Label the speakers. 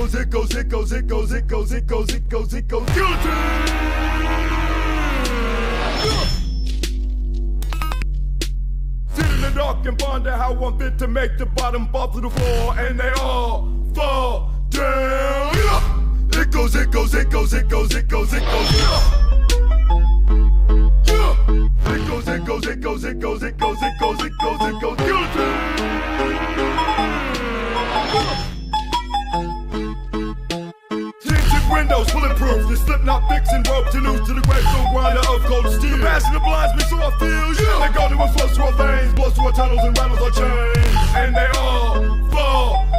Speaker 1: goes, it goes, it goes, it goes, it goes, it goes, it goes, it goes, guillotine! Sit in the dark and ponder how I'm fit to make the bottom fall to the floor, and they all fall down. It goes, it goes, it goes, it goes, it goes, it goes, it goes, it goes, it goes, it goes, it goes, it goes, it goes, it goes, guillotine! Tinted windows, bulletproof, the slip knot fixing rope to loose to the gravestone grinder of cold steel. The passion that blinds me so I feel, they go to and flows through our veins, blows through our tunnels and rattles our chains, and they all fall